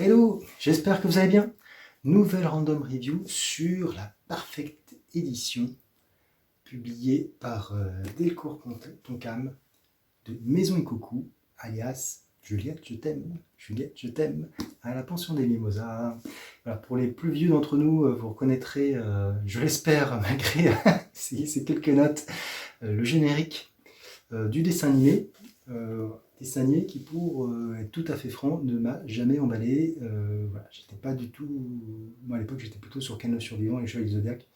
Hello, j'espère que vous allez bien. Nouvelle random review sur la Perfect Edition publiée par Delcourt Tonkam de Maison Ikoku, alias Juliette, je t'aime, à la pension des Mimosas. Voilà, pour les plus vieux d'entre nous, vous reconnaîtrez, je l'espère, malgré ces quelques notes, le générique du dessin animé. Dessin animé qui, pour être tout à fait franc, ne m'a jamais emballé. Voilà, j'étais pas du tout. Moi à l'époque, j'étais plutôt sur Ken le Survivant et les Chevaliers du Zodiac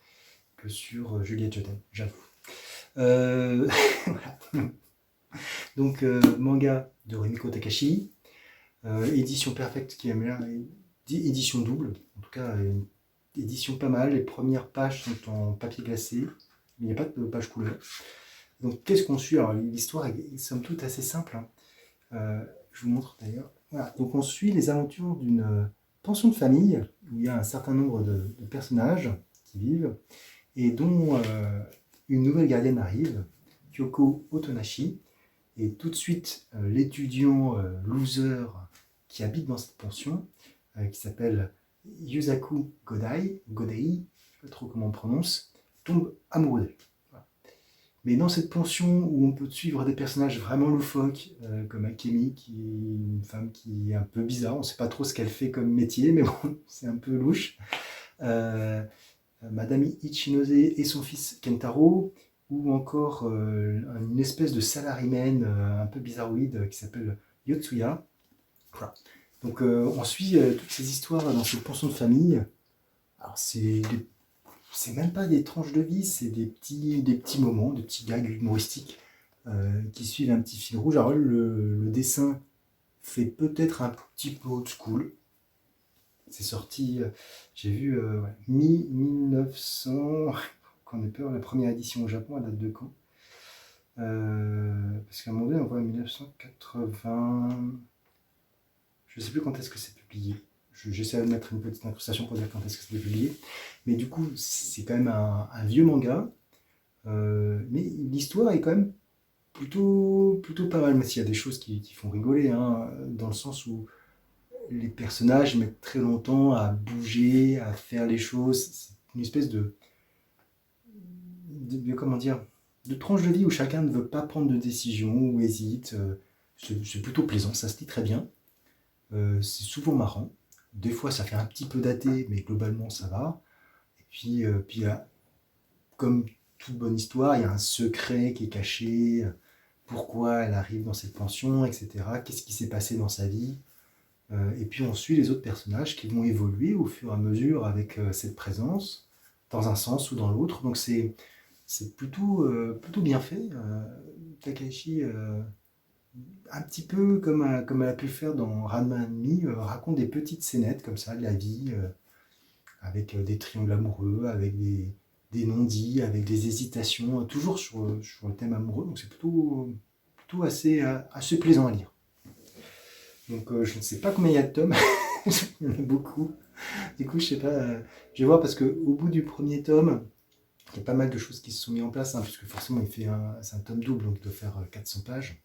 que sur Juliette Je t'aime, j'avoue. Voilà. Donc, manga de Rumiko Takashi, édition perfecte qui aime bien, édition double, en tout cas, une édition pas mal. Les premières pages sont en papier glacé, mais il n'y a pas de page couleur. Donc, qu'est-ce qu'on suit? Alors, l'histoire est somme toute assez simple, hein. Je vous montre d'ailleurs. Voilà. Donc on suit les aventures d'une pension de famille où il y a un certain nombre de personnages qui vivent et dont une nouvelle gardienne arrive, Kyoko Otonashi, et tout de suite l'étudiant loser qui habite dans cette pension, qui s'appelle Yusaku Godai, je ne sais pas trop comment on prononce, tombe amoureux d'elle. Mais dans cette pension où on peut suivre des personnages vraiment loufoques, comme Akemi, qui est une femme qui est un peu bizarre, on ne sait pas trop ce qu'elle fait comme métier, mais bon, c'est un peu louche. Madame Ichinose et son fils Kentaro, ou encore une espèce de salaryman un peu bizarroïde qui s'appelle Yotsuya. Voilà. Donc on suit toutes ces histoires dans cette pension de famille. Alors c'est même pas des tranches de vie, c'est des petits moments, des petits gags humoristiques qui suivent un petit fil rouge. Alors le dessin fait peut-être un petit peu old school. C'est sorti, j'ai vu, mi-1900, qu'on ait peur, la première édition au Japon, elle date de quand? Parce qu'à un moment donné, on voit 1980, je ne sais plus quand est-ce que c'est publié. J'essaie de mettre une petite incrustation pour dire quand est-ce que c'est publié. Mais du coup, c'est quand même un vieux manga. Mais l'histoire est quand même plutôt pas mal. Mais s'il y a des choses qui font rigoler, hein, dans le sens où les personnages mettent très longtemps à bouger, à faire les choses. C'est une espèce comment dire, de tranche de vie où chacun ne veut pas prendre de décision ou hésite. C'est plutôt plaisant, ça se lit très bien. C'est souvent marrant. Des fois, ça fait un petit peu daté, mais globalement, ça va. Et puis comme toute bonne histoire, il y a un secret qui est caché. Pourquoi elle arrive dans cette pension, etc. Qu'est-ce qui s'est passé dans sa vie? Et puis on suit les autres personnages qui vont évoluer au fur et à mesure avec cette présence, dans un sens ou dans l'autre. Donc c'est plutôt bien fait. Takahashi, un petit peu comme elle a pu faire dans Ranma Me, raconte des petites scénettes comme ça de la vie, avec des triangles amoureux, avec des non-dits, avec des hésitations, toujours sur le thème amoureux. Donc c'est plutôt assez plaisant à lire. Donc je ne sais pas combien il y a de tomes, il y en a beaucoup. Du coup, je sais pas, je vais voir parce qu'au bout du premier tome, il y a pas mal de choses qui se sont mises en place, hein, puisque forcément c'est un tome double, donc il doit faire 400 pages.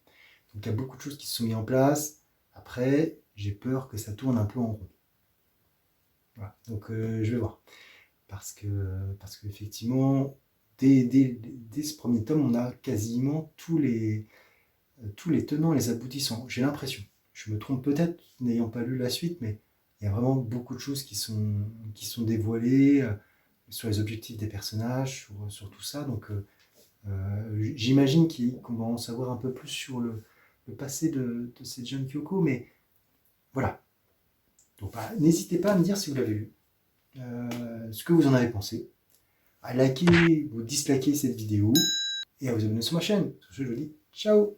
Donc il y a beaucoup de choses qui se sont mises en place. Après, j'ai peur que ça tourne un peu en rond. Voilà. Donc je vais voir. Parce qu'effectivement, dès ce premier tome, on a quasiment tous les tenants et les aboutissants. J'ai l'impression. Je me trompe peut-être, n'ayant pas lu la suite, mais il y a vraiment beaucoup de choses qui sont dévoilées sur les objectifs des personnages, sur tout ça. Donc j'imagine qu'on va en savoir un peu plus sur le passé de cette jeune Kyoko, mais voilà. Donc n'hésitez pas à me dire si vous l'avez lu, ce que vous en avez pensé, à liker ou disliker cette vidéo, et à vous abonner sur ma chaîne. Sur ce, je vous dis ciao!